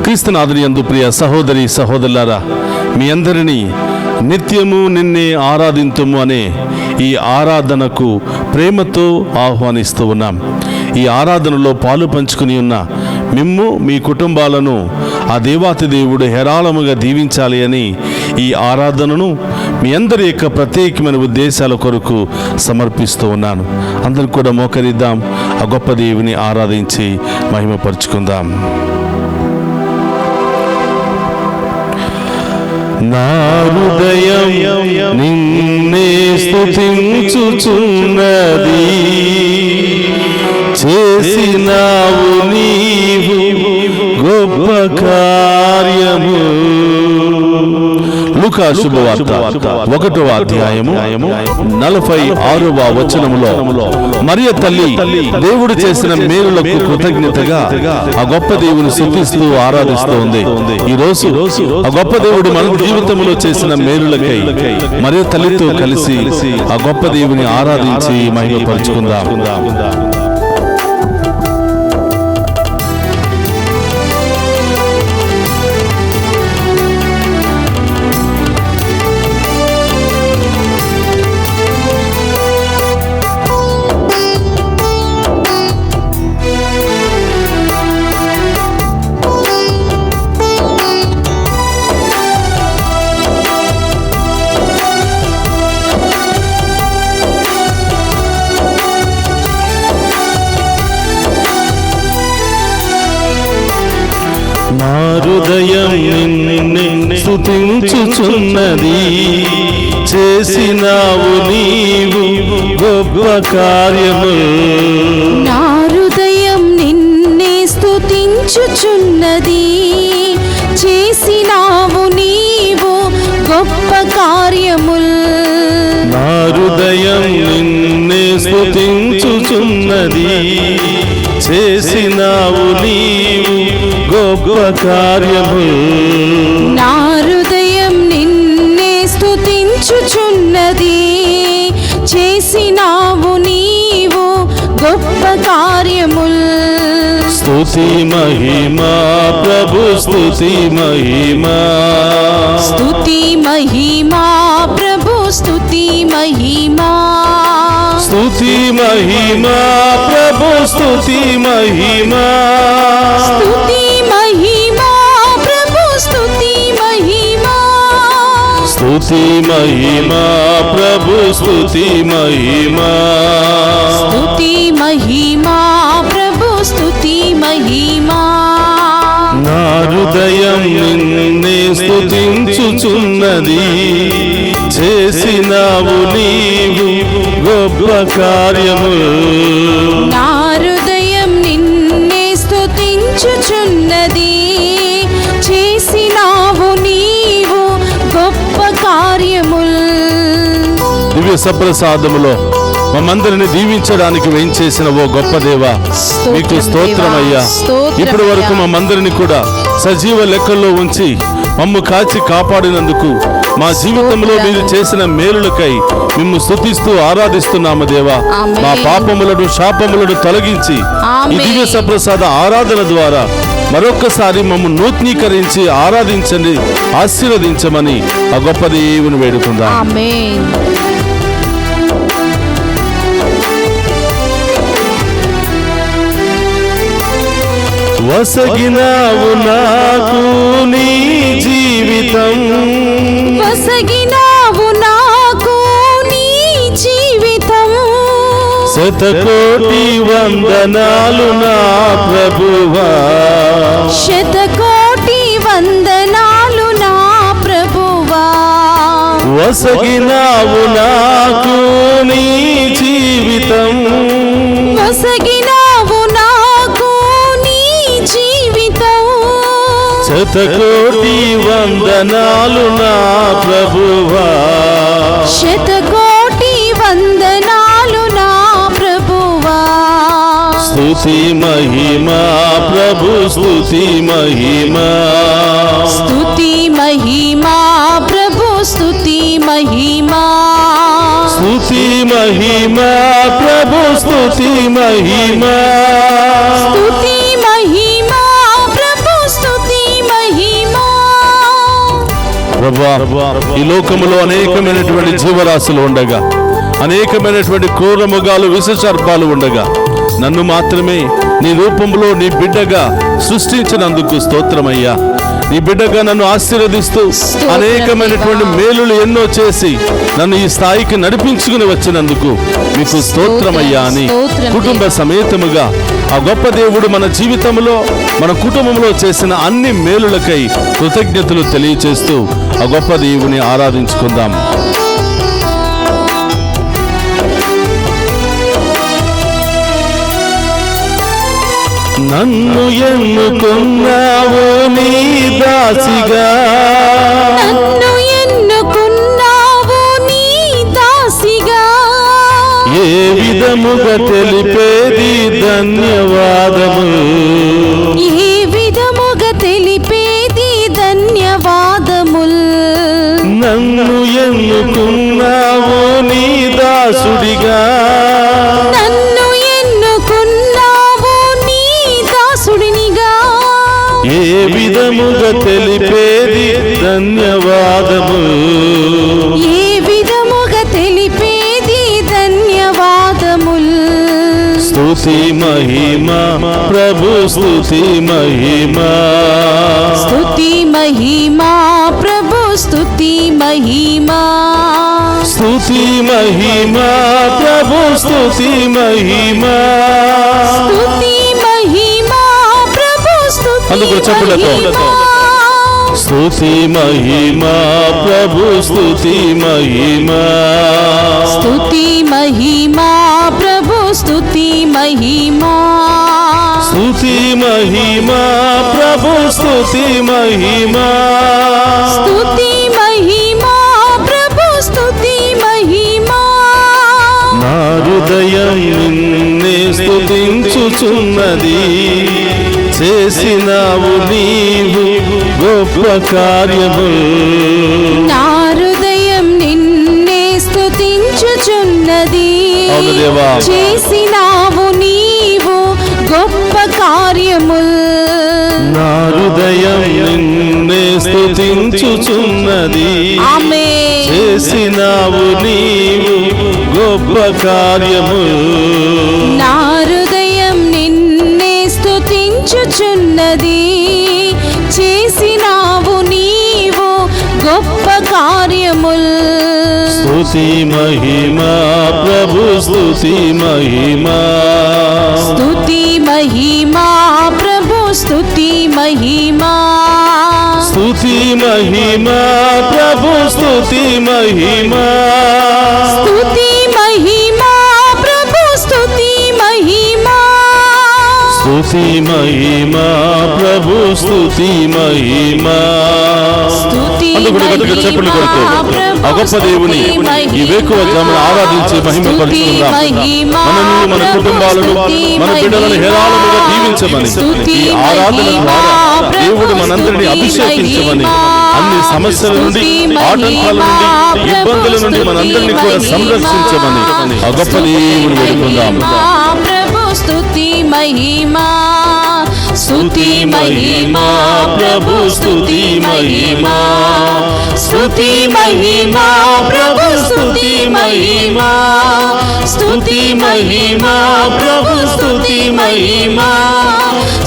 క్రీస్తునాథుని యందు ప్రియ సహోదరి సహోదరులారా, మీ అందరినీ నిత్యము నిన్నే ఆరాధింతుము అనే ఈ ఆరాధనకు ప్రేమతో ఆహ్వానిస్తూ ఉన్నాం. ఈ ఆరాధనలో పాలు పంచుకుని ఉన్న మిమ్ము మీ కుటుంబాలను ఆ దేవాతి దేవుడు హేరాళముగా దీవించాలి అని ఈ ఆరాధనను మీ అందరి యొక్క ప్రత్యేకమైన ఉద్దేశాల కొరకు సమర్పిస్తూ ఉన్నాను. అందరూ కూడా మోకరిద్దాం, ఆ గొప్ప దేవుని ఆరాధించి మహిమపరుచుకుందాం. నా హృదయం నిన్నే స్తుతించుచున్నది, చేసినావు నీవు గొప్ప కార్యము. లూకా శుభవార్త 1వ అధ్యాయము 46వ వచనములో మరియ తల్లి దేవుడు చేసిన మేలులకు కృతజ్ఞతగా ఆ గొప్ప దేవుని స్తుతిస్తూ ఆరాధిస్తూ ఉంది. ఈ రోజు ఆ గొప్ప దేవుడు మన జీవితంలో చేసిన మేలులకై మరియ తల్లితో కలిసి ఆ గొప్ప దేవుని ఆరాధించి మహిమపరుచుకుందాం. నా హృదయం నిన్నే స్తుతించుచున్నది, చేసినావు నీవు గొప్ప కార్యము. నా హృదయం నిన్నే స్తుతించుచున్నది, చేసినావు నీవు గొప్ప కార్యముల్. నా హృదయం నిన్నే స్తుతించుచున్నది, చేసినావు నీవు గొప్ప కార్యము. నా హృదయం నిన్నే స్తుతించుచున్నది, చేసినావు నీవు గొప్ప కార్యముల్. స్తుతి మహిమా ప్రభు, స్తుతి మహిమా, స్తుతి మహిమా ప్రభు, స్తుతి మహిమా, స్తుతి మహిమా ప్రభు, స్తుతి మహిమా, స్తుతి మహిమా ప్రభు, స్తుతి మహిమా, స్తుతి మహిమా ప్రభు, స్తుతి మహిమా, స్తుతి మహిమా ప్రభు, స్తుతి మహిమా. నా హృదయం నిన్నే స్తుతించుచున్నది, చేసినావు నీవు గొప్ప కార్యము. నా హృదయం నిన్నే స్తుతించుచున్నది, చేసినావు నీవు గొప్ప కార్యముల్. దివ్య సప్రసాదములో మమ్మందరిని దీవించడానికి వేయించేసిన ఓ గొప్ప దేవా, మీకు స్తోత్రమయ్యా. ఇప్పటి వరకు మమ్మందరిని కూడా సజీవ లెక్కల్లో ఉంచి మమ్ము కాచి కాపాడినందుకు, మా జీవితంలో మీరు చేసిన మేలులకై మిమ్ము స్తుతిస్తూ ఆరాధిస్తున్నాము దేవా. మా పాపములను శాపములను తొలగించి ఈ దివ్య సప్రసాద ఆరాధన ద్వారా మరొక్కసారి మమ్ము నూతనీకరించి ఆరాధించండి, ఆశీర్వదించమని ఆ గొప్ప దేవుని వేడుకుందాం. ఆమేన్. వసగినావు నాకు నీ జీవితం, వసగినావు నాకు నీ జీవితం. శతకోటి వందనాలు నా ప్రభువా, శతకోటి వందనాలు నా ప్రభువా. వసగినావు నాకు నీ జీవితం, వసగినావు నాకు నీ జీవితం. శతకోటి వందనాలు నా ప్రభువా, శతకోటి వందనాలు నా ప్రభువా. స్తుతి మహిమా ప్రభు, స్తుతి మహిమా, స్తుతి మహిమా ప్రభు, స్తుతి మహిమా, స్తుతి మహిమా ప్రభు, స్తుతి మహిమా, స్తుతి మహిమా ప్రభు, స్తుతి ప్రభువా, ఈ లోకములో అనేకమైనటువంటి జీవరాశులు ఉండగా, అనేకమైనటువంటి క్రూర మృగాలు, విష సర్పాలు ఉండగా, నన్ను మాత్రమే నీ రూపంలో నీ బిడ్డగా సృష్టించినందుకు స్తోత్రమయ్యా. నీ బిడ్డగా నన్ను ఆశీర్వదిస్తూ అనేకమైనటువంటి మేలులు ఎన్నో చేసి నన్ను ఈ స్థాయికి నడిపించుకుని వచ్చినందుకు మీకు స్తోత్రమయ్యా అని కుటుంబ సమేతముగా ఆ గొప్ప దేవుడు మన జీవితంలో, మన కుటుంబంలో చేసిన అన్ని మేలులకై కృతజ్ఞతలు తెలియచేస్తూ ఆ గొప్ప దేవుని ఆరాధించుకుందాం. నన్ను ఎన్నుకున్నావు నీ దాసిగా, నన్ను ఎన్నుకున్నావు నీ దాసిగా, ఏ విధముగా తెలిపేది ధన్యవాదము, ఏ విధముగా తెలిపేది ధన్యవాదముల్. నన్ను ఎన్నుకున్నావు నీ దాసుడిగా, నన్ను ఎన్నుకున్నావు నీ దాసుడినిగా, ఏ విధముగా తెలిపేది ధన్యవాదము, ఏ విధముగా తెలిపేది ధన్యవాదముల్. స్తుతి మహిమ ప్రభు, స్తుతి మహిమ, స్తుతి మహిమా ప్రభు, స్తుతి మహిమా, స్తుతి మహిమ ప్రభు, స్తుతి మహిమ. స్తుతి మహిమా ప్రభు, స్తుతి అందుకు చప్పట్లతో. మహిమా. స్తుతి మహిమ ప్రభు, స్తుతి మహిమ, స్తుతి మహిమా ప్రభు, స్తుతి మహిమా, స్తుతి మహిమ ప్రభు, స్తుతి మహిమ, స్తుతి మహిమా ప్రభు, స్తుతి మహిమా. నా హృదయం నిన్నే స్తుతించుచున్నది, చేసినావు నీవు గొప్ప కార్యము. నా హృదయం నిన్నే స్తుతించుచున్నది, అవును దేవా. చేసినావు నీవు గొప్ప కార్యముల్. నా హృదయం నిన్నే స్తుతించుచున్నది, ఆమేన్. చేసినావు నీవు గొప్ప కార్యము. నా హృదయం నిన్నే స్తుతించుచున్నది, చేసినావు నీవు గొప్ప కార్యముల్. స్తుతి మహిమ ప్రభు, స్తుతి మహిమ, స్తుతి మహిమా ప్రభు, స్తుతి మహిమా, స్తుతి మహిమ ప్రభు, స్తుతి మహిమ, స్తుతి మహిమా ప్రభు, స్తుతి మహిమా, స్తుతి మహిమ ప్రభు, స్తుతి మహిమ. స్తుతి అందుకు గట్టిగా చప్పట్లు కొడుతూ ఆ గొప్ప దేవుని ఈ వేకువ జామున ఆరాధించి మహిమపరుచుకుందాం. మనల్ని, మన కుటుంబాలను, మన బిడ్డలను హేరాళముగా దీవించమని, ఈ ఆరాధన ద్వారా దేవుడు మనందరినీ అభిషేకించమని, అన్ని సమస్యల నుండి, ఆటంకాల నుండి, ఇబ్బందుల నుండి మనందరినీ కూడా సంరక్షించమని ఆ గొప్ప దేవుని వేడుకుందాం. ప్రభు స్తుతి మహిమా, స్తుతి మహిమా ప్రభు, స్తుతి మహిమా, స్తుతి మహిమా ప్రభు, స్తుతి మహిమా, స్తుతి మహిమా ప్రభు, స్తుతి మహిమా,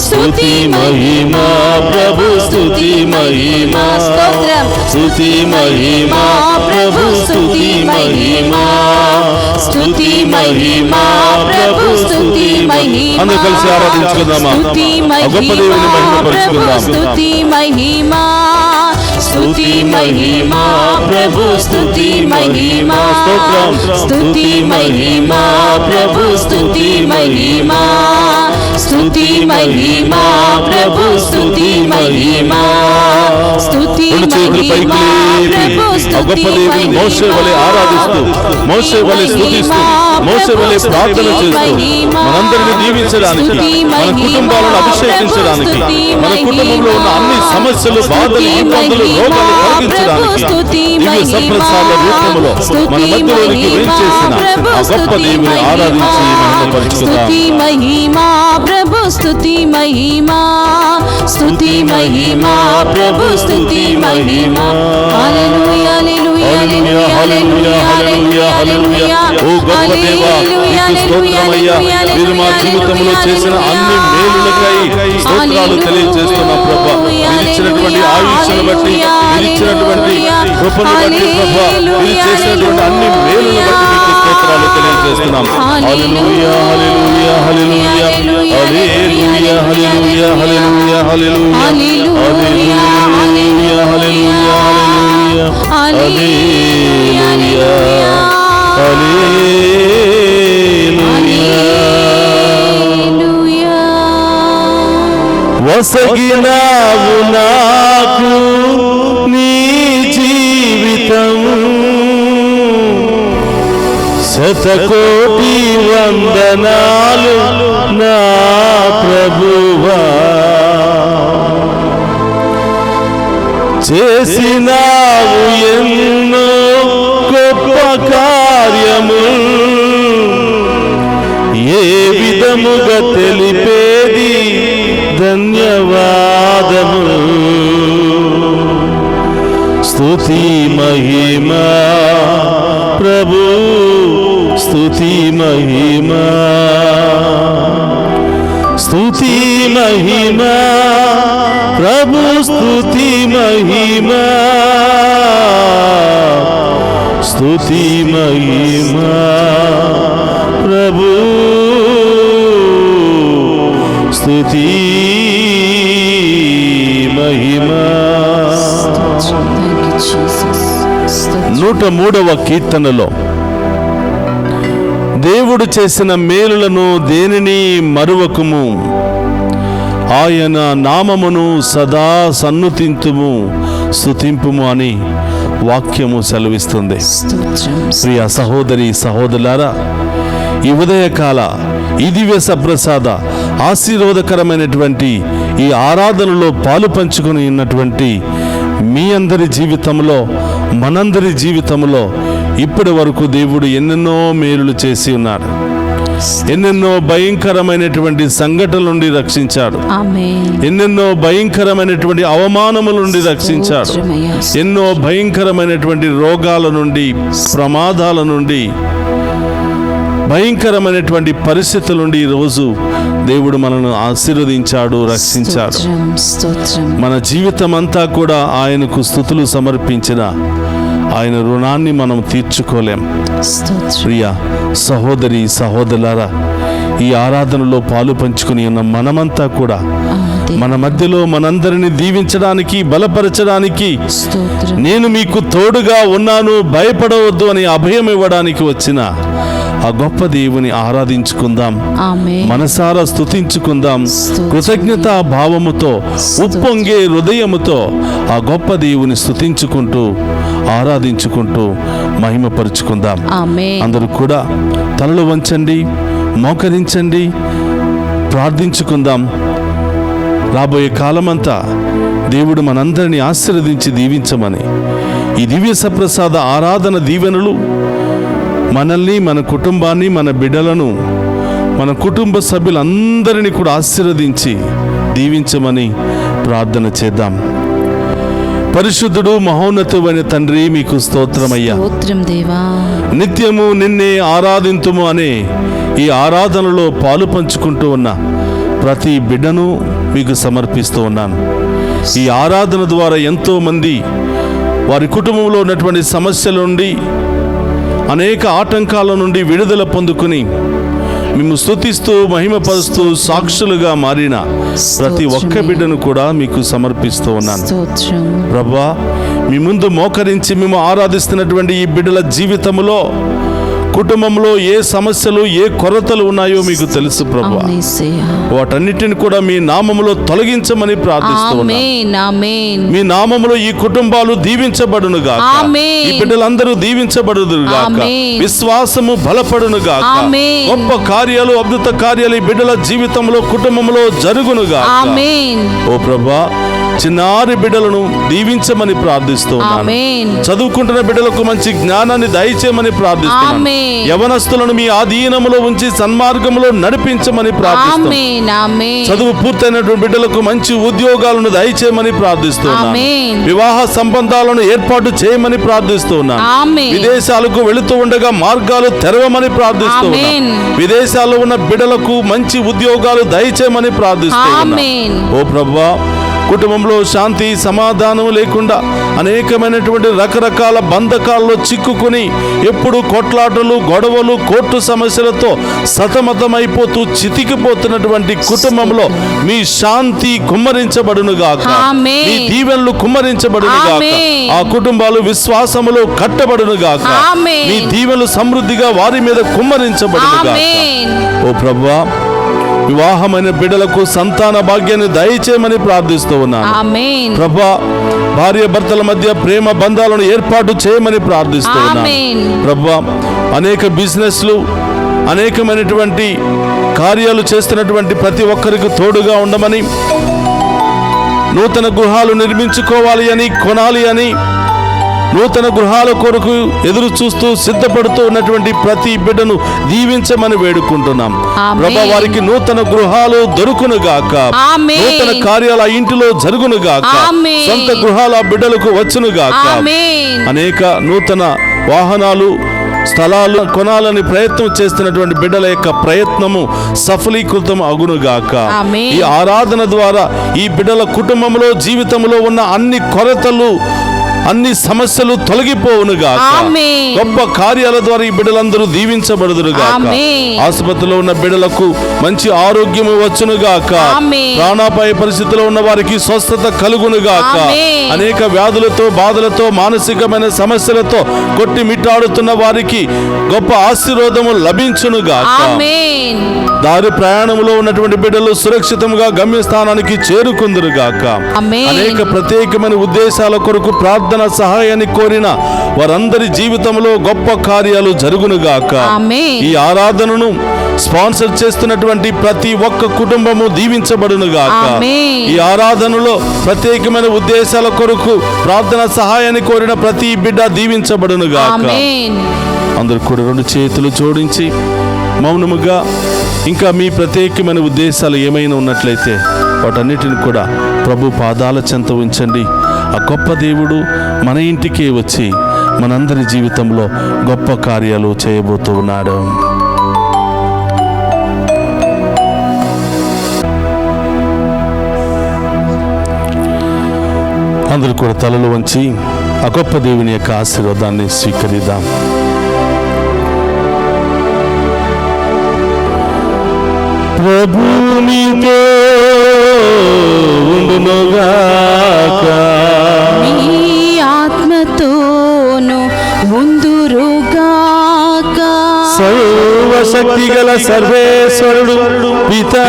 స్తుతి మహిమా ప్రభు, స్తుతి మహిమా. స్తోత్రం. స్తుతి మహిమ ప్రభు, స్తుతి మహిమ, స్తుతి మహిమా ప్రభు, స్తుతి మహిమా. అందరూ కలిసి ఆరాధించుకుందామా? స్తుతి ఆ గొప్ప దేవుని మహిమా మహిమపరుచుకుందాం. ప్రభు, స్తుతి మహిమా, స్తుతి మహిమా ప్రభు, స్తుతి మహిమా. స్తోత్రం. స్తుతి మహిమా ప్రభు, స్తుతి మహిమా, స్తుతి మహిమా ప్రభు, స్తుతి మహిమా, స్తుతి రెండు చేతులు పైకి మహిమా లేపి ప్రభు, ఆ గొప్ప దేవుని మోషే వలె ఆరాధిస్తూ, మోషే వలె స్తుతిస్తూ, మోషే వలె ప్రార్థన చేస్తూ మనందరిని దీవించడానికి, మన కుటుంబాలను అభిషేకించడానికి, మన కుటుంబంలో ఉన్న అన్ని సమస్యలు, బాధలు, ఇబ్బందులు, రోగాలు తొలగించడానికి దివ్య సప్రసాద రూపంలో మన మధ్యలోనికి వేంచేసిన ఆ గొప్ప దేవుని ఆరాధించి మహిమపరుచుకుందాం. మహిమా ప్రభు స్తుతి మహిమా, స్తుతి మహిమా ప్రభు స్తుతి మహిమా. హల్లెలూయా హల్లెలూయా హల్లెలూయా హల్లెలూయా హల్లెలూయా. ఓ గొప్ప దేవా, నీకు స్తోత్రమయ్యా. మీరు మా జీవితంలో చేసిన అన్ని మేలులకై స్తోత్రాలు తెలియజేస్తున్నాం ప్రభా. మీరు ఇచ్చినటువంటి ఆయుష్ను బట్టి, మీరు ఇచ్చినటువంటి కృపను బట్టి ప్రభా, మీరు చేసినటువంటి అన్ని మేలులను బట్టి మీకు స్తోత్రాలు తెలియజేస్తున్నాం. హల్లెలూయా హల్లెలూయా హల్లెలూయా హల్లెలూయా హల్లెలూయా హల్లెలూయా హల్లెలూయా హల్లెలూయా హల్లెలూయా హల్లెలూయా హల్లెలూయా. వసగినావు నాకు నీ జీవితం, శతకోటి వందనాలు నా ప్రభువా. చేసినావు ఎన్నో గొప్ప కార్యము, ఏ విధముగా తెలిపేది ధన్యవాదము. స్తుతి మహిమా ప్రభు, స్తుతి మహిమా, స్తుతి మహిమా ప్రభు, స్తుతి మహిమా, స్తుతి మహిమా ప్రభు, స్తుతి మహిమా. 103వ కీర్తనలో దేవుడు చేసిన మేలులను దేనిని మరువకుము, ఆయన నామమును సదా సన్నుతింతుము, స్తుతింపుము అని వాక్యము సెలవిస్తుంది. ప్రియ సహోదరి సహోదరులారా, ఈ ఉదయకాల ఈ దివ్య సప్రసాద ఆశీర్వాదకరమైనటువంటి ఈ ఆరాధనలో పాలు పంచుకొని ఉన్నటువంటి మీ అందరి జీవితంలో, మనందరి జీవితంలో ఇప్పటి వరకు దేవుడు ఎన్నెన్నో మేలులు చేసి ఉన్నాడు. ఎన్నెన్నో భయంకరమైనటువంటి సంఘటనల నుండి రక్షించాడు. ఎన్నెన్నో భయంకరమైనటువంటి అవమానముల నుండి రక్షించాడు. ఎన్నో భయంకరమైనటువంటి రోగాల నుండి, ప్రమాదాల నుండి, భయంకరమైనటువంటి పరిస్థితుల నుండి ఈరోజు దేవుడు మనను ఆశీర్వదించాడు, రక్షించాడు. మన జీవితం అంతా కూడా ఆయనకు స్తుతులు సమర్పించిన ఆయన రుణాన్ని మనం తీర్చుకోలేం. ప్రియ సహోదరి సహోదరులారా, ఈ ఆరాధనలో పాలు పంచుకుని ఉన్న మనమంతా కూడా మన మధ్యలో మనందరిని దీవించడానికి, బలపరచడానికి, నేను మీకు తోడుగా ఉన్నాను, భయపడవద్దు అని అభయం ఇవ్వడానికి వచ్చిన ఆ గొప్ప దేవుని ఆరాధించుకుందాం, మనసారా స్తుతించుకుందాం. కృతజ్ఞతా భావముతో, ఉప్పొంగే హృదయముతో ఆ గొప్ప దేవుని స్తుతించుకుంటూ, ఆరాధించుకుంటూ మహిమపరుచుకుందాం. అందరూ కూడా తలలు వంచండి, మోకరించండి, ప్రార్థించుకుందాం. రాబోయే కాలమంతా దేవుడు మనందరినీ ఆశీర్వదించి దీవించమని ఈ దివ్య సప్రసాద ఆరాధన దీవెనలు మనల్ని, మన కుటుంబాన్ని, మన బిడ్డలను, మన కుటుంబ సభ్యులందరినీ కూడా ఆశీర్వదించి దీవించమని ప్రార్థన చేద్దాం. పరిశుద్ధుడు మహోన్నతుడైన తండ్రి, మీకు స్తోత్రమయ్యా. నిత్యము నిన్నే ఆరాధింతుము అనే ఈ ఆరాధనలో పాలు పంచుకుంటూ ఉన్న ప్రతి బిడ్డను మీకు సమర్పిస్తూ ఉన్నాను. ఈ ఆరాధన ద్వారా ఎంతో మంది వారి కుటుంబంలో ఉన్నటువంటి సమస్యల నుండి, అనేక ఆటంకాల నుండి విడుదల పొందుకుని మేము స్తుతిస్తూ, మహిమపరుస్తూ సాక్షులుగా మారిన ప్రతి ఒక్క బిడ్డను కూడా మీకు సమర్పిస్తూ ఉన్నాను. ప్రభువా, మీ ముందు మోకరించి మేము ఆరాధిస్తున్నటువంటి ఈ బిడ్డల జీవితంలో కుటుంబంలో ఏ సమస్యలు ఏ కొరతలు ఉన్నాయో మీకు తెలుసు ప్రభువా. అవును యేసయ్యా. వాటన్నిటిని కూడా మీ నామములో తొలగించమని ప్రార్థిస్తున్నాను. ఆమేన్ ఆమేన్. మీ నామములో ఈ కుటుంబాలు దీవించబడును గాక. ఆమేన్. ఈ బిడ్డలందరూ దీవించబడును గాక. ఆమేన్. విశ్వాసము బలపడును గాక. ఆమేన్. గొప్ప కార్యాలు అద్భుత కార్యాలు ఈ బిడ్డల జీవితంలో కుటుంబంలో జరుగును గాక. ఆమేన్. ఓ ప్రభువా, చిన్నారి బిడ్డలను దీవించమని ప్రార్థిస్తున్నాను. ఆమేన్. చదువుకుంటున్న బిడ్డలకు మంచి జ్ఞానాన్ని దయచేయమని ప్రార్థిస్తున్నాను. ఆమేన్. యవనస్తులను మీ ఆధీనములో ఉంచి సన్మార్గములో నడిపించమని ప్రార్థిస్తున్నాను. ఆమేన్ ఆమేన్. చదువు పూర్తయినటువంటి బిడ్డలకు మంచి ఉద్యోగాలను దయచేయమని ప్రార్థిస్తున్నాను. ఆమేన్. వివాహ సంబంధాలను ఏర్పాటు చేయమని ప్రార్థిస్తున్నాను. ఆమేన్. విదేశాలకు వెళుతూ ఉండగా మార్గాలు తెరవమని ప్రార్థిస్తున్నాను. ఆమేన్. విదేశాల్లో ఉన్న బిడ్డలకు మంచి ఉద్యోగాలు దయచేయమని ప్రార్థిస్తున్నాను. ఆమేన్. ఓ ప్రభువా, కుటుంబంలో శాంతి సమాధానం లేకుండా అనేకమైనటువంటి రకరకాల బంధకాల్లో చిక్కుకుని ఎప్పుడు కొట్లాటలు గొడవలు కోర్టు సమస్యలతో సతమతమైపోతూ చితికిపోతున్నటువంటి కుటుంబంలో మీ శాంతి కుమ్మరించబడును గాక. ఆమేన్. మీ దీవెనలు కుమ్మరించబడును గాక. ఆమేన్. ఆ కుటుంబాలు విశ్వాసములో కట్టబడును గాక. ఆమేన్. మీ దీవెనలు సమృద్ధిగా వారి మీద కుమ్మరించబడును గాక. ఆమేన్. ఓ ప్రభువా, వివాహమైన బిడ్డలకు సంతాన భాగ్యాన్ని దయచేయమని ప్రార్థిస్తూ ఉన్నాను. ఆమేన్. ప్రభా, భార్య భర్తల మధ్య ప్రేమ బంధాలను ఏర్పాటు చేయమని ప్రార్థిస్తూ ఉన్నాను. ఆమేన్. ప్రభా, అనేక బిజినెస్లు అనేకమైనటువంటి కార్యాలు చేస్తున్నటువంటి ప్రతి ఒక్కరికి తోడుగా ఉండమని, నూతన గృహాలు నిర్మించుకోవాలి అని, కొనాలి అని, నూతన గృహాల కొరకు ఎదురు చూస్తూ సిద్ధపడుతూ ఉన్నటువంటి ప్రతి బిడ్డను దీవించమని వేడుకుంటున్నాం. ఆమేన్. ప్రభా, వారికి నూతన గృహాలు దొరుకును గాక. ఆమేన్. నూతన కార్యాల ఇంటిలో జరుగును గాక. ఆమేన్. సొంత గృహాల బిడ్డలకు వచ్చును గాక. ఆమేన్. అనేక నూతన వాహనాలు స్థలాలు కొనాలని ప్రయత్నం చేస్తున్నటువంటి బిడ్డల యొక్క ప్రయత్నము సఫలీకృతం అగునుగాక. ఆమేన్. ఈ ఆరాధన ద్వారా ఈ బిడ్డల కుటుంబంలో జీవితంలో ఉన్న అన్ని కొరతలు అన్ని సమస్యలు తొలగిపోవునుగాక. ఆమేన్. గొప్ప కార్యాల ద్వారా ఈ బిడ్డలందరూ దీవించబడుదురుగాక. ఆమేన్. ఆసుపత్రిలో ఉన్న బిడ్డలకు మంచి ఆరోగ్యము వచ్చునుగాక. ఆమేన్. ప్రాణాపాయ పరిస్థితిలో ఉన్న వారికి స్వస్థత కలుగునుగాక. ఆమేన్. అనేక వ్యాధులతో బాధలతో మానసికమైన సమస్యలతో కొట్టిమిట్టాడుతున్న వారికి గొప్ప ఆశీర్వాదము లభించునుగాక. ఆమేన్. దారి ప్రయాణంలో ఉన్నటువంటి బిడ్డలు సురక్షితంగా గమ్యస్థానానికి చేరుకుందురుగాక. ఆమేన్. అనేక ప్రత్యేకమైన ఉద్దేశాల కొరకు ప్రార్థన సహాయాన్ని కోరిన వారందరి జీవితంలో గొప్ప కార్యాలు జరుగునుగాక. ఆమేన్. ఈ ఆరాధనను స్పాన్సర్ చేస్తున్నటువంటి ప్రతి ఒక్క కుటుంబము దీవించబడునుగాక. ఆమేన్. ఈ ఆరాధనలో ప్రత్యేకమైన ఉద్దేశాల కొరకు ప్రార్థన సహాయాన్ని కోరిన ప్రతి బిడ్డ దీవించబడునుగాక. ఆమేన్. అందరూ కూడా రెండు చేతులు జోడించి మౌనముగా ఇంకా మీ ప్రత్యేకమైన ఉద్దేశాలు ఏమైనా ఉన్నట్లయితే వాటన్నిటిని కూడా ప్రభు పాదాల చెంత ఉంచండి. ఆ గొప్ప దేవుడు మన ఇంటికే వచ్చి మనందరి జీవితంలో గొప్ప కార్యాలు చేయబోతూ ఉన్నాడు. అందరూ కూడా తలలు వంచి ఆ గొప్ప దేవుని యొక్క ఆశీర్వాదాన్ని స్వీకరిద్దాం. ప్రభు నీతో ఉండునుగాక. మీ ఆత్మతోను ఉందురుగాక. సర్వశక్తి గల సర్వేశ్వరుడు పితా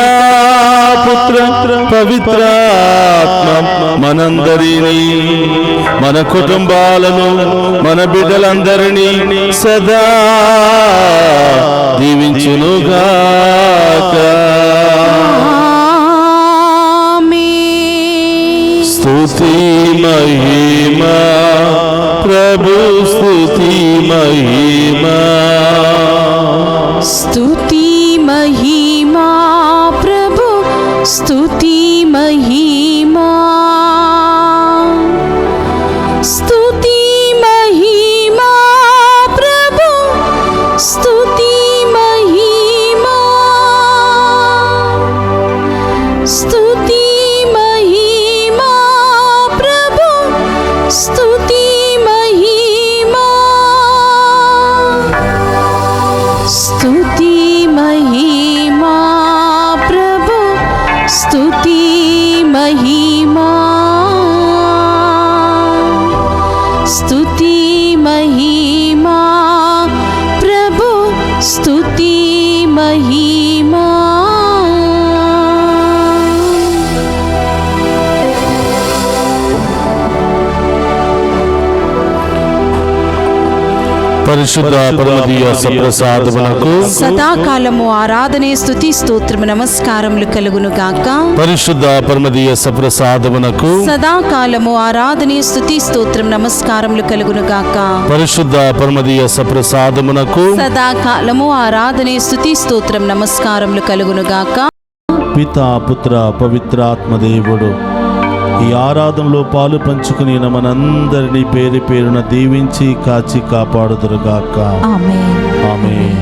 పుత్ర పవిత్రాత్మ మనందరినీ మన కుటుంబాలను మన బిడ్డలందరినీ సదా దీవించునుగాక. ఆమేన్. స్తుతి మహిమా ప్రభు, స్తుతి మహిమా. స్తుతి మహిమా ప్రభు, స్తుతి మహిమా. స్తుతి మహిమా ప్రభు, స్తుతి మహిమా. స్తుతి మహిమా ప్రభు, స్తుతి మహిమా. స్తుతి మహిమా ప్రభు, స్తుతి మహిమా. పరిశుద్ధ పరమదీయ సప్రసాదమునకు సదాకాలము ఆరాధనే స్తుతి స్తోత్రము నమస్కారములు కలుగును గాక. పరిశుద్ధ పరమదీయ సప్రసాదమునకు సదాకాలము ఆరాధనే స్తుతి స్తోత్రం నమస్కారములు కలుగును గాక. పరిశుద్ధ పరమదీయ సప్రసాదమునకు సదాకాలము ఆరాధనే స్తుతి స్తోత్రం నమస్కారములు కలుగును గాక. పితా పుత్ర పవిత్రాత్మ దేవుడు ఈ ఆరాధనలో పాలు పంచుకుని మనందరినీ పేరు పేరున దీవించి కాచి కాపాడుదురుగాక. ఆమేన్. ఆమేన్.